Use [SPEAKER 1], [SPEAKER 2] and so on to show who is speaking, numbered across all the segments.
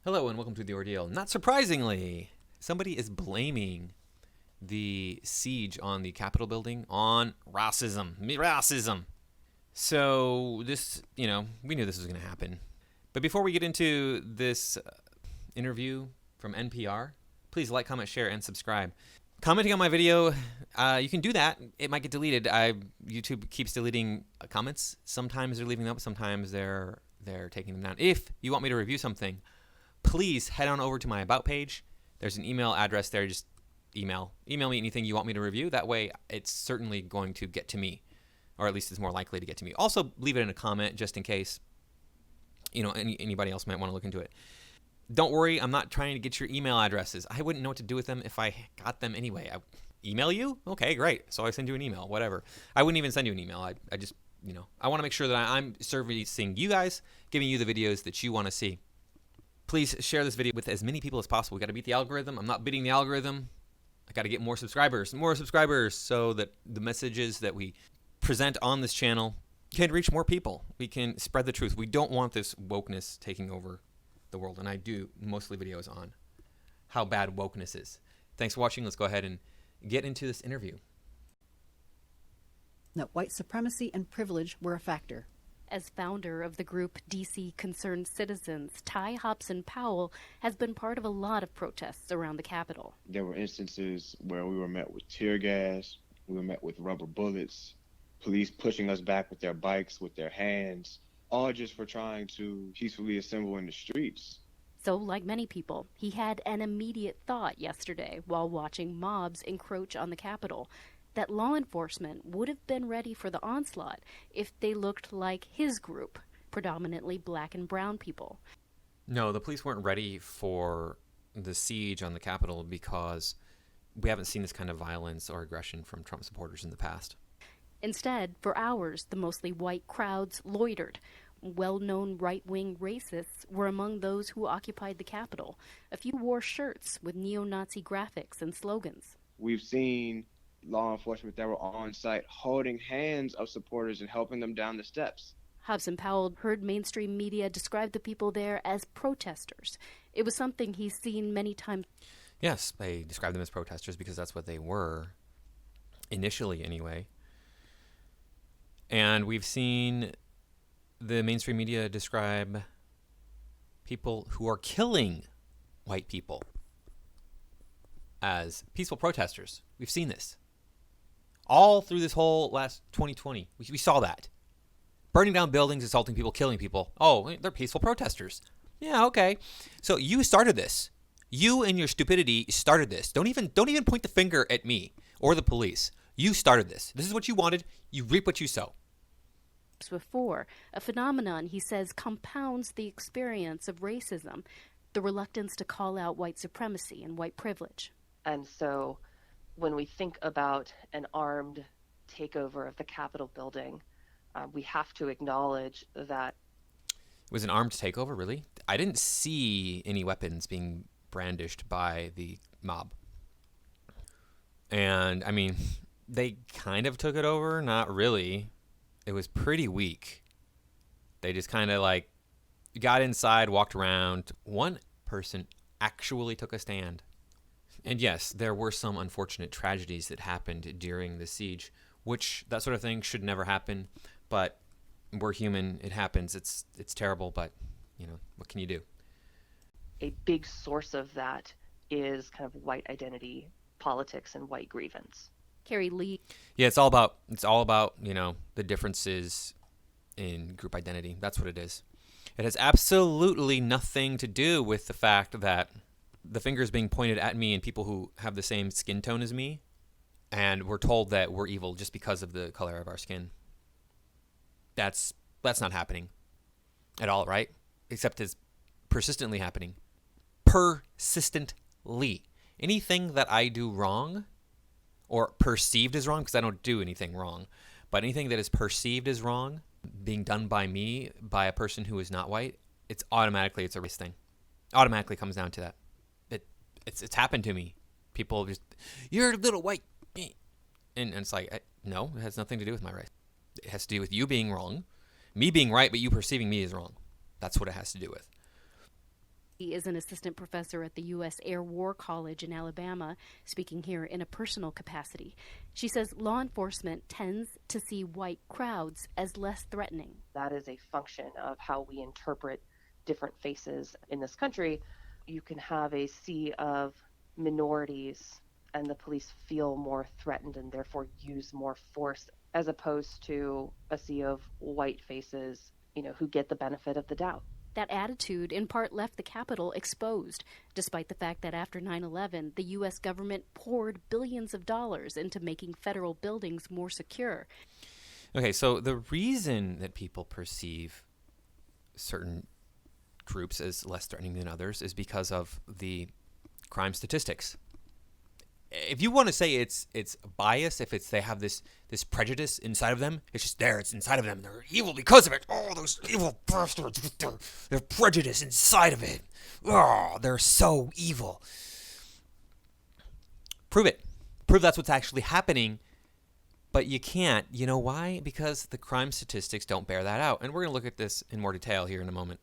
[SPEAKER 1] Hello and welcome to The Ordeal. Not surprisingly, somebody is blaming the siege on the Capitol building on racism. Racism. So this, we knew this was going to happen. But before we get into this interview from NPR, please like, comment, share, and subscribe. Commenting on my video, you can do that. It might get deleted. YouTube keeps deleting comments. Sometimes they're leaving them up. Sometimes they're taking them down. If you want me to review something, please head on over to my About page. There's an email address there. Just email me anything you want me to review. That way, it's certainly going to get to me, or at least it's more likely to get to me. Also, leave it in a comment just in case, anybody else might want to look into it. Don't worry, I'm not trying to get your email addresses. I wouldn't know what to do with them if I got them anyway. Email you? Okay, great. So I send you an email, whatever. I wouldn't even send you an email. I just, I want to make sure that I'm servicing you guys, giving you the videos that you want to see. Please share this video with as many people as possible. We got to beat the algorithm. I'm not beating the algorithm. I got to get more subscribers so that the messages that we present on this channel can reach more people. We can spread the truth. We don't want this wokeness taking over the world. And I do mostly videos on how bad wokeness is. Thanks for watching. Let's go ahead and get into this interview.
[SPEAKER 2] That white supremacy and privilege were a factor.
[SPEAKER 3] As founder of the group DC Concerned Citizens, Ty Hobson Powell has been part of a lot of protests around the Capitol.
[SPEAKER 4] There were instances where we were met with tear gas, we were met with rubber bullets, police pushing us back with their bikes, with their hands, all just for trying to peacefully assemble in the streets.
[SPEAKER 3] So, like many people, he had an immediate thought yesterday while watching mobs encroach on the Capitol, that law enforcement would have been ready for the onslaught if they looked like his group, predominantly black and brown people.
[SPEAKER 1] No, the police weren't ready for the siege on the Capitol because we haven't seen this kind of violence or aggression from Trump supporters in the past.
[SPEAKER 3] Instead, for hours, the mostly white crowds loitered. Well-known right-wing racists were among those who occupied the Capitol. A few wore shirts with neo-Nazi graphics and slogans.
[SPEAKER 4] We've seen law enforcement that were on site holding hands of supporters and helping them down the steps.
[SPEAKER 3] Hobson Powell heard mainstream media describe the people there as protesters. It was something he's seen many times.
[SPEAKER 1] Yes, they described them as protesters because that's what they were, initially anyway. And we've seen the mainstream media describe people who are killing white people as peaceful protesters. We've seen this. All through this whole last 2020, we saw that. Burning down buildings, assaulting people, killing people. Oh, they're peaceful protesters. Yeah, okay. So you started this. You and your stupidity started this. Don't even point the finger at me or the police. You started this. This is what you wanted. You reap what you sow.
[SPEAKER 3] Before, a phenomenon he says compounds the experience of racism, the reluctance to call out white supremacy and white privilege.
[SPEAKER 5] And so when we think about an armed takeover of the Capitol building, we have to acknowledge that.
[SPEAKER 1] It was an armed takeover, really? I didn't see any weapons being brandished by the mob. And, I mean, they kind of took it over. Not really. It was pretty weak. They just kind of got inside, walked around. One person actually took a stand. And yes, there were some unfortunate tragedies that happened during the siege, which that sort of thing should never happen. But we're human. It happens. It's terrible, but, what can you do?
[SPEAKER 5] A big source of that is kind of white identity politics and white grievance.
[SPEAKER 3] Carrie Lee.
[SPEAKER 1] Yeah, it's all about, the differences in group identity. That's what it is. It has absolutely nothing to do with the fact that the finger is being pointed at me and people who have the same skin tone as me, and we're told that we're evil just because of the color of our skin. That's not happening at all, right? Except it's persistently happening. Persistently. Anything that I do wrong or perceived as wrong, because I don't do anything wrong, but anything that is perceived as wrong being done by me, by a person who is not white, it's a race thing. Automatically comes down to that. It's happened to me. People just, you're a little white. And it's like, no, it has nothing to do with my race. It has to do with you being wrong, me being right, but you perceiving me as wrong. That's what it has to do with.
[SPEAKER 3] He is an assistant professor at the U.S. Air War College in Alabama, speaking here in a personal capacity. She says law enforcement tends to see white crowds as less threatening.
[SPEAKER 5] That is a function of how we interpret different faces in this country. You can have a sea of minorities and the police feel more threatened and therefore use more force, as opposed to a sea of white faces, who get the benefit of the doubt.
[SPEAKER 3] That attitude in part left the Capitol exposed, despite the fact that after 9/11, the U.S. government poured billions of dollars into making federal buildings more secure.
[SPEAKER 1] Okay, so the reason that people perceive certain groups as less threatening than others is because of the crime statistics. If you want to say it's bias, if they have this prejudice inside of them, it's just there, it's inside of them. They're evil because of it. Oh, those evil bastards with their prejudice inside of it. Oh, they're so evil. Prove it. Prove that's what's actually happening. But you can't. You know why? Because the crime statistics don't bear that out. And we're going to look at this in more detail here in a moment.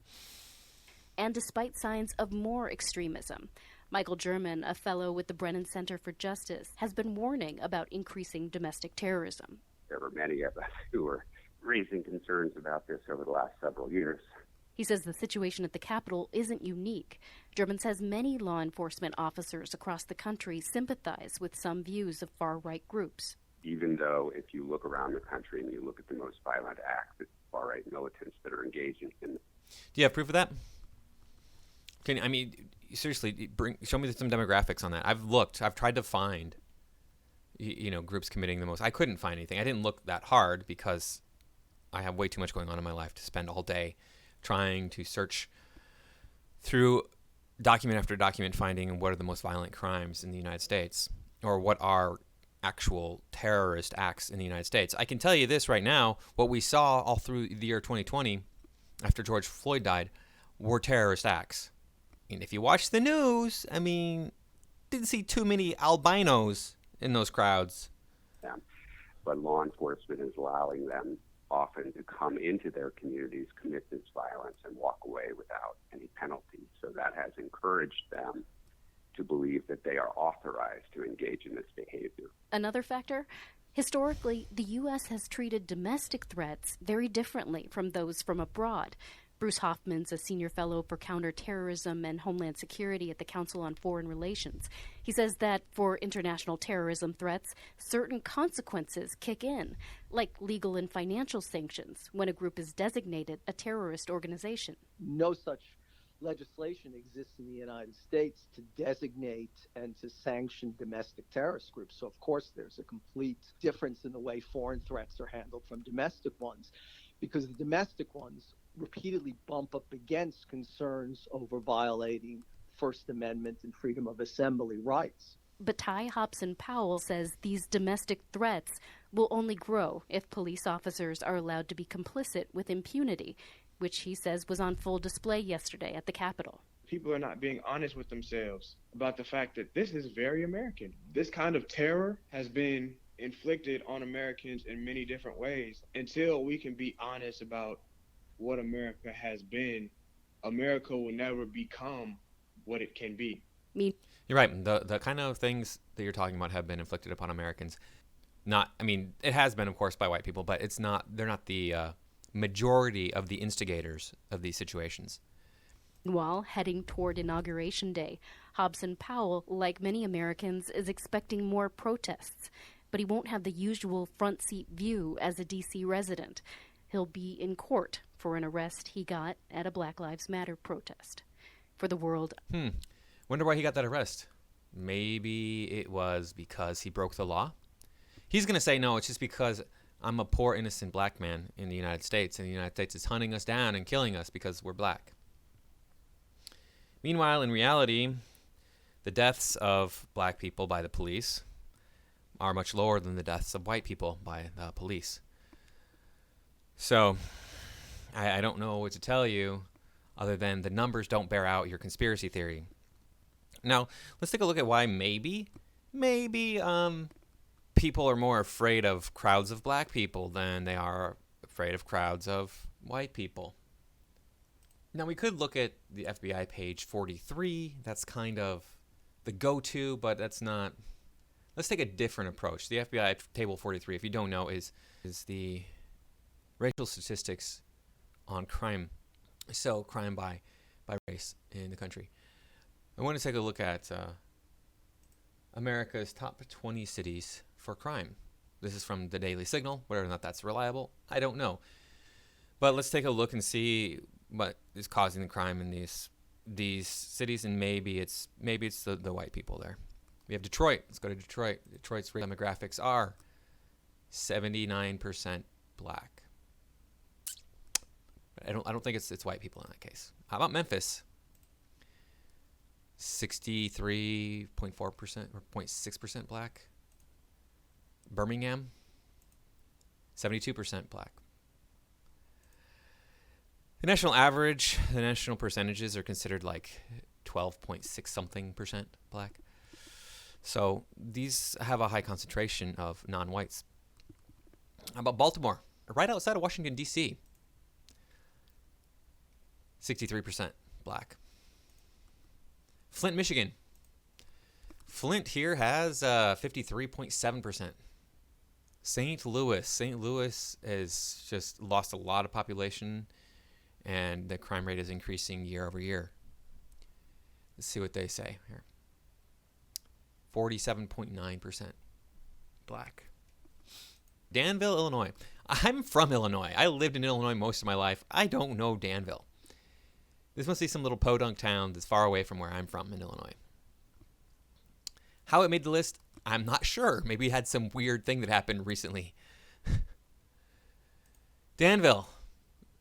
[SPEAKER 3] And despite signs of more extremism, Michael German, a fellow with the Brennan Center for Justice, has been warning about increasing domestic terrorism.
[SPEAKER 6] There were many of us who were raising concerns about this over the last several years.
[SPEAKER 3] He says the situation at the Capitol isn't unique. German says many law enforcement officers across the country sympathize with some views of far-right groups.
[SPEAKER 6] Even though if you look around the country and you look at the most violent acts, it's far-right militants that are engaging in.
[SPEAKER 1] Do you have proof of that? Seriously, show me some demographics on that. I've tried to find, groups committing the most. I couldn't find anything. I didn't look that hard because I have way too much going on in my life to spend all day trying to search through document after document finding what are the most violent crimes in the United States or what are actual terrorist acts in the United States. I can tell you this right now, what we saw all through the year 2020 after George Floyd died were terrorist acts. And if you watch the news, didn't see too many albinos in those crowds.
[SPEAKER 6] Yeah. But law enforcement is allowing them often to come into their communities, commit this violence, and walk away without any penalty. So that has encouraged them to believe that they are authorized to engage in this behavior.
[SPEAKER 3] Another factor? Historically, the U.S. has treated domestic threats very differently from those from abroad. Bruce Hoffman's a senior fellow for counterterrorism and homeland security at the Council on Foreign Relations. He says that for international terrorism threats, certain consequences kick in, like legal and financial sanctions when a group is designated a terrorist organization.
[SPEAKER 7] No such legislation exists in the United States to designate and to sanction domestic terrorist groups. So, of course, there's a complete difference in the way foreign threats are handled from domestic ones, because the domestic ones repeatedly bump up against concerns over violating First Amendment and freedom of assembly rights.
[SPEAKER 3] But Ty Hobson Powell says these domestic threats will only grow if police officers are allowed to be complicit with impunity, which he says was on full display yesterday at the Capitol.
[SPEAKER 4] People are not being honest with themselves about the fact that this is very American. This kind of terror has been inflicted on Americans in many different ways. Until we can be honest about what America has been, America will never become what it can be.
[SPEAKER 3] You're
[SPEAKER 1] right. The kind of things that you're talking about have been inflicted upon Americans. It has been, of course, by white people, but they're not the majority of the instigators of these situations.
[SPEAKER 3] While heading toward Inauguration Day, Hobson Powell, like many Americans, is expecting more protests, but he won't have the usual front seat view as a D.C. resident. He'll be in court for an arrest he got at a Black Lives Matter protest. For The World.
[SPEAKER 1] Wonder why he got that arrest. Maybe it was because he broke the law. He's going to say, no, it's just because I'm a poor, innocent black man in the United States, and the United States is hunting us down and killing us because we're black. Meanwhile, in reality, the deaths of black people by the police are much lower than the deaths of white people by the police. So, I don't know what to tell you other than the numbers don't bear out your conspiracy theory. Now, let's take a look at why maybe people are more afraid of crowds of black people than they are afraid of crowds of white people. Now, we could look at the FBI page 43. That's kind of the go-to, but that's not. Let's take a different approach. The FBI table 43, if you don't know, is the racial statistics on crime. So crime by race in the country. I want to take a look at America's top 20 cities for crime. This is from the Daily Signal. Whether or not that's reliable, I don't know. But let's take a look and see what is causing the crime in these cities, and maybe it's the white people there. We have Detroit. Let's go to Detroit. Detroit's demographics are 79% black. I don't think it's white people in that case. How about Memphis? 63.4% or 0.6% black. Birmingham, 72% black. The national average, the national percentages are considered like 12.6 something percent black. So these have a high concentration of non-whites. How about Baltimore? Right outside of Washington, D.C. 63% black. Flint, Michigan. Flint here has 53.7%. St. Louis has just lost a lot of population, and the crime rate is increasing year over year. Let's see what they say here. 47.9% black. Danville, Illinois. I'm from Illinois. I lived in Illinois most of my life. I don't know Danville. This must be some little podunk town that's far away from where I'm from in Illinois. How it made the list, I'm not sure. Maybe it had some weird thing that happened recently. Danville,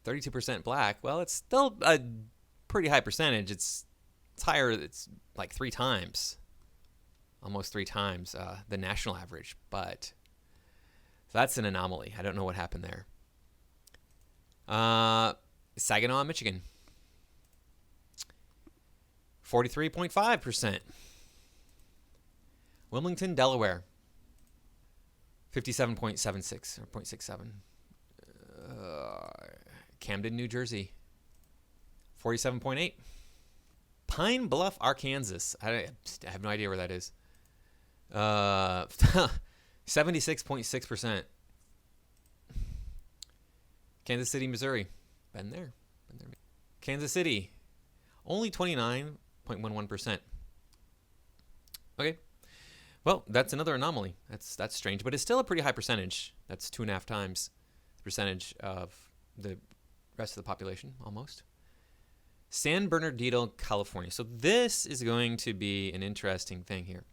[SPEAKER 1] 32% black. Well, it's still a pretty high percentage. It's higher. It's like almost three times the national average. But that's an anomaly. I don't know what happened there. Saginaw, Michigan, 43.5%. Wilmington, Delaware, 57.76 or 0.67. Camden, New Jersey, 47.8. Pine Bluff, Arkansas. I have no idea where that is. 76.6%. Kansas City, Missouri. Been there. Kansas City, only 29.11%. Okay. Well, that's another anomaly. That's strange, but it's still a pretty high percentage. That's 2.5 times the percentage of the rest of the population, almost. San Bernardino, California. So this is going to be an interesting thing here,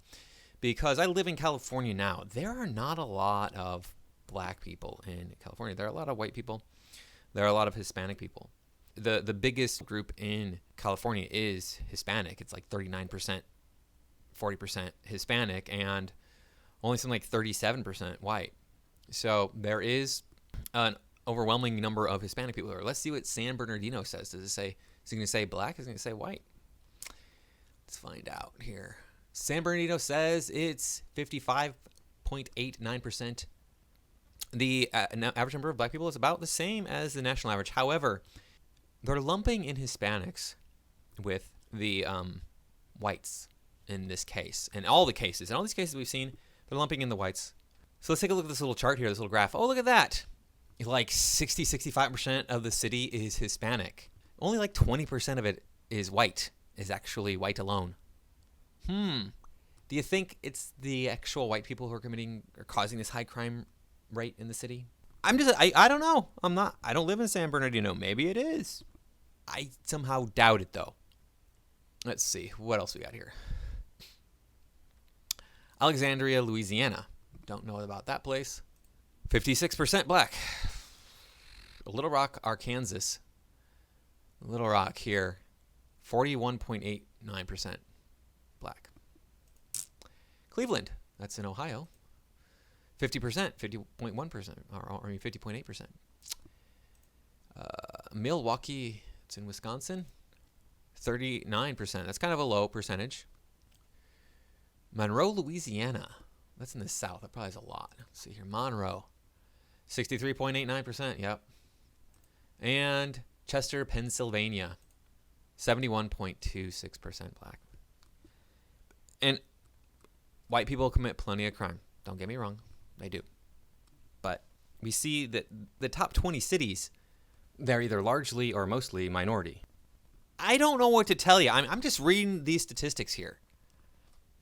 [SPEAKER 1] because I live in California now. There are not a lot of black people in California. There are a lot of white people. There are a lot of Hispanic people. The biggest group in California is Hispanic. It's like 39%. 40% Hispanic, and only something like 37% white. So there is an overwhelming number of Hispanic people there. Let's see what San Bernardino says. Is it going to say black? Is it going to say white? Let's find out here. San Bernardino says it's 55.89%. The average number of black people is about the same as the national average. However, they're lumping in Hispanics with the whites. In this case, and all these cases we've seen, they're lumping in the whites. So let's take a look at this little chart here, this little graph. Oh, look at that. Like 65% of the city is Hispanic. Only like 20% of it is white, is actually white alone. Do you think it's the actual white people who are causing this high crime rate in the city? I don't know. I don't live in San Bernardino. Maybe it is. I somehow doubt it though. Let's see. What else we got here? Alexandria, Louisiana. Don't know about that place. 56% black. Little Rock, Arkansas. Little Rock here. 41.89% black. Cleveland. That's in Ohio. 50%. 50.1%. Or 50.8%. Milwaukee. It's in Wisconsin. 39%. That's kind of a low percentage. Monroe, Louisiana. That's in the south. That probably is a lot. Let's see here. Monroe. 63.89%. Yep. And Chester, Pennsylvania. 71.26% black. And white people commit plenty of crime. Don't get me wrong. They do. But we see that the top 20 cities, they're either largely or mostly minority. I don't know what to tell you. I'm just reading these statistics here.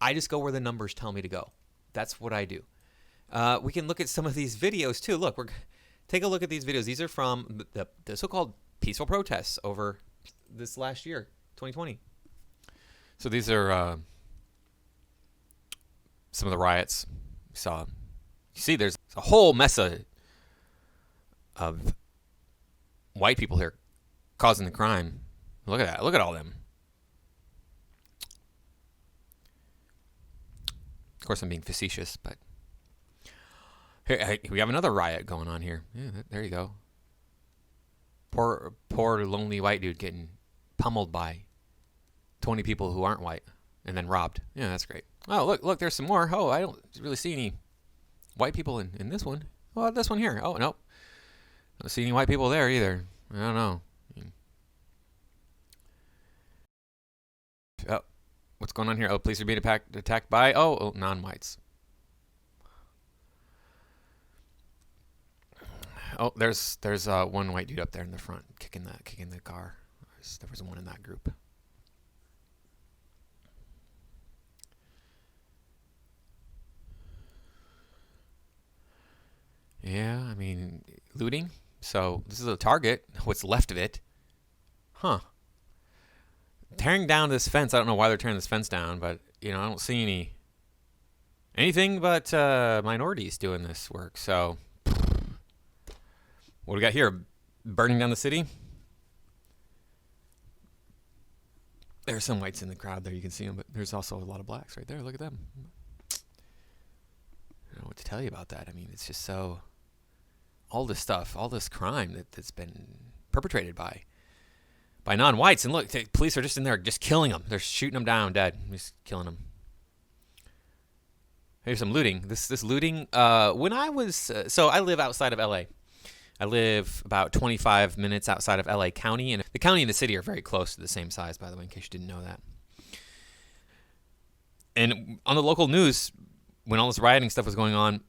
[SPEAKER 1] I just go where the numbers tell me to go. That's what I do. We can look at some of these videos too. Look, take a look at these videos. These are from the so-called peaceful protests over this last year, 2020. So these are some of the riots we saw. You see, there's a whole mess of white people here causing the crime. Look at that. Look at all them. Of course, I'm being facetious, but here we have another riot going on here. Yeah, there you go. Poor lonely white dude getting pummeled by 20 people who aren't white and then robbed. Yeah, that's great. Oh, look, there's some more. Oh, I don't really see any white people in this one. Oh, this one here. Oh, nope. I don't see any white people there either. I don't know. Oh, what's going on here? Oh, police are being attacked by non-whites. Oh, there's one white dude up there in the front kicking the car. There was one in that group. Yeah, I mean, looting. So this is a Target. What's left of it? Huh. Tearing down this fence. I don't know why they're tearing this fence down, but I don't see anything but minorities doing this work. So what do we got here? Burning down the city. There's some whites in the crowd there. You can see them, but there's also a lot of blacks right there. Look at them. I don't know what to tell you about that. I mean, it's just so... all this stuff, all this crime that's been perpetrated by non-whites. And look, the police are just in there just killing them. They're shooting them down dead. Just killing them. Here's some looting. This looting, when I was... so I live outside of L.A. I live about 25 minutes outside of L.A. County. And the county and the city are very close to the same size, by the way, in case you didn't know that. And on the local news, when all this rioting stuff was going on,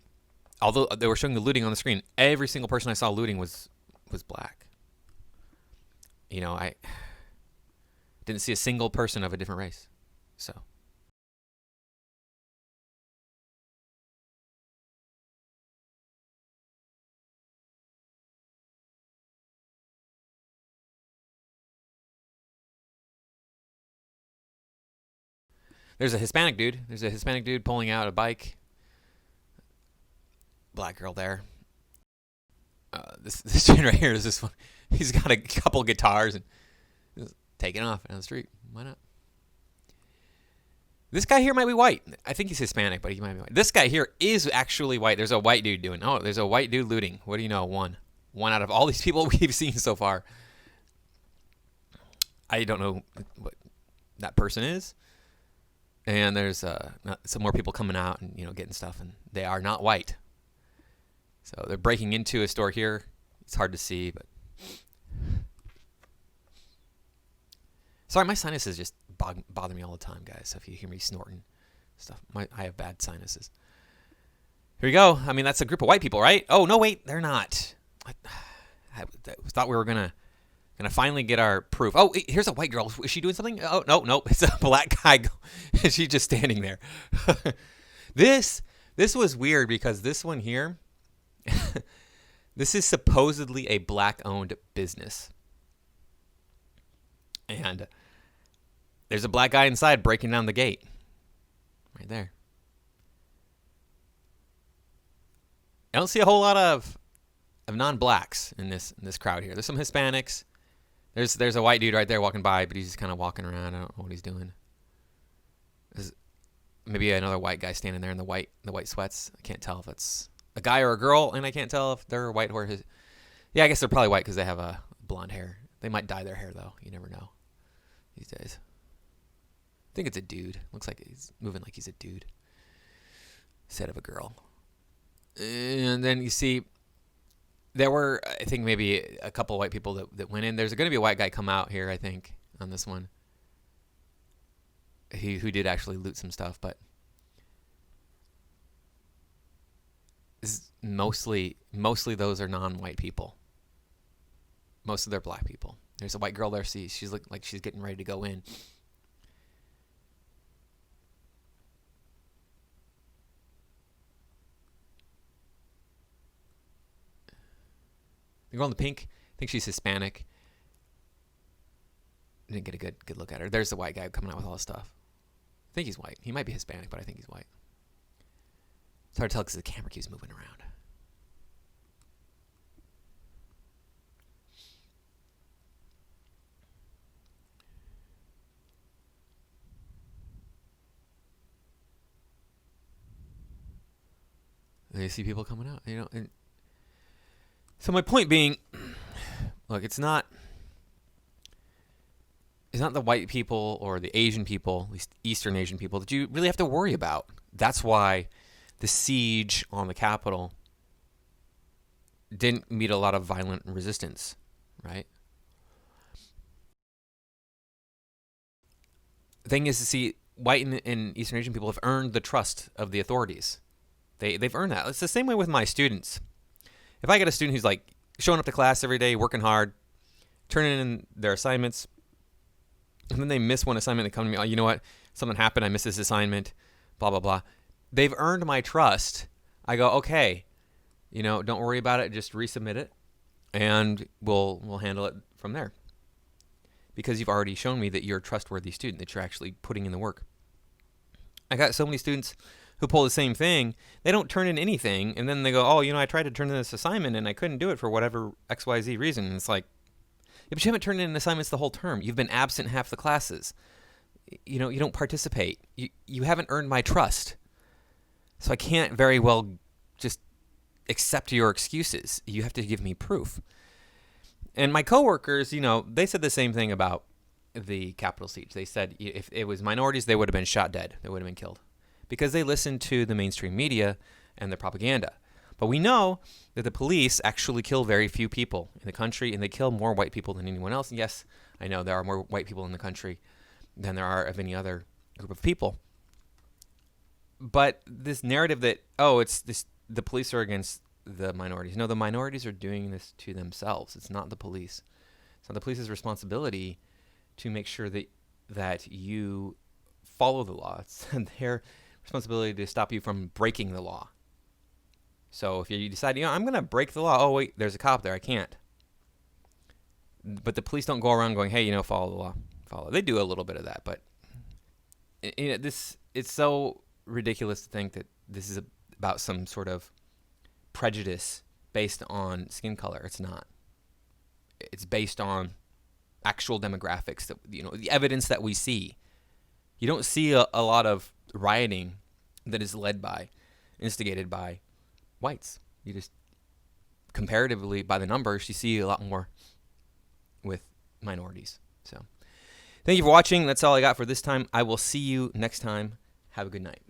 [SPEAKER 1] although they were showing the looting on the screen, every single person I saw looting was black. I didn't see a single person of a different race. So. There's a Hispanic dude. There's a Hispanic dude pulling out a bike. Black girl there. This dude right here is this one. He's got a couple guitars and just taking off down the street. Why not? This guy here might be white. I think he's Hispanic, but he might be white. This guy here is actually white. There's a white dude doing. Oh, there's a white dude looting. What do you know? One out of all these people we've seen so far. I don't know what that person is. And there's some more people coming out and getting stuff, and they are not white. So they're breaking into a store here. It's hard to see, but sorry, my sinuses just bother me all the time, guys. So if you hear me snorting stuff, I have bad sinuses. Here we go. I mean, that's a group of white people, right? Oh no, wait, they're not. I thought we were gonna finally get our proof. Oh, here's a white girl. Is she doing something? Oh no, it's a black guy. She's just standing there. This was weird because this one here. This is supposedly a black-owned business. And there's a black guy inside breaking down the gate. Right there. I don't see a whole lot of non-blacks in this crowd here. There's some Hispanics. There's a white dude right there walking by, but he's just kind of walking around. I don't know what he's doing. There's maybe another white guy standing there in the white sweats. I can't tell if it's a guy or a girl, and I can't tell if they're white or his. Yeah, I guess they're probably white because they have a blonde hair. They might dye their hair though. You never know these days. I think it's a dude. Looks like he's moving like he's a dude instead of a girl. And then you see there were, I think, maybe a couple of white people that went in. There's going to be a white guy come out here, I think. on this one. Who did actually loot some stuff, but mostly those are non-white people. Most of them are black people. There's a white girl there. She's looking like she's getting ready to go in. The girl in the pink, I think she's Hispanic. Didn't get a good look at her. There's the white guy coming out with all this stuff. I think he's white. He might be Hispanic, but I think he's white. It's hard to tell because the camera keeps moving around. You see people coming out, and so my point being, look, it's not the white people or the Asian people, at least Eastern Asian people, that you really have to worry about. That's why the siege on the Capitol didn't meet a lot of violent resistance, right? The thing is to see white and Eastern Asian people have earned the trust of the authorities. They've earned that. It's the same way with my students. If I get a student who's like showing up to class every day, working hard, turning in their assignments, and then they miss one assignment, they come to me, oh, you know what? Something happened. I missed this assignment, blah, blah, blah. They've earned my trust. I go, okay, don't worry about it. Just resubmit it, and we'll handle it from there. Because you've already shown me that you're a trustworthy student, that you're actually putting in the work. I got so many students who pull the same thing. They don't turn in anything, and then they go, oh, I tried to turn in this assignment, and I couldn't do it for whatever XYZ reason. And it's like, yeah, but you haven't turned in assignments the whole term. You've been absent half the classes. You don't participate. You haven't earned my trust. So I can't very well just accept your excuses. You have to give me proof. And my coworkers, they said the same thing about the Capitol siege. They said if it was minorities, they would have been shot dead. They would have been killed because they listened to the mainstream media and the propaganda. But we know that the police actually kill very few people in the country, and they kill more white people than anyone else. And yes, I know there are more white people in the country than there are of any other group of people. But this narrative that, the police are against the minorities. No, the minorities are doing this to themselves. It's not the police. It's not the police's responsibility to make sure that you follow the law. It's their responsibility to stop you from breaking the law. So if you decide, I'm going to break the law. Oh, wait, there's a cop there. I can't. But the police don't go around going, hey, follow the law. Follow. They do a little bit of that, but it's so ridiculous to think that this is about some sort of prejudice based on skin color. It's not. It's based on actual demographics, that the evidence that we see. You don't see a lot of rioting that is instigated by whites. You just, comparatively by the numbers, you see a lot more with minorities. So thank you for watching. That's all I got for this time. I will see you next time. Have a good night.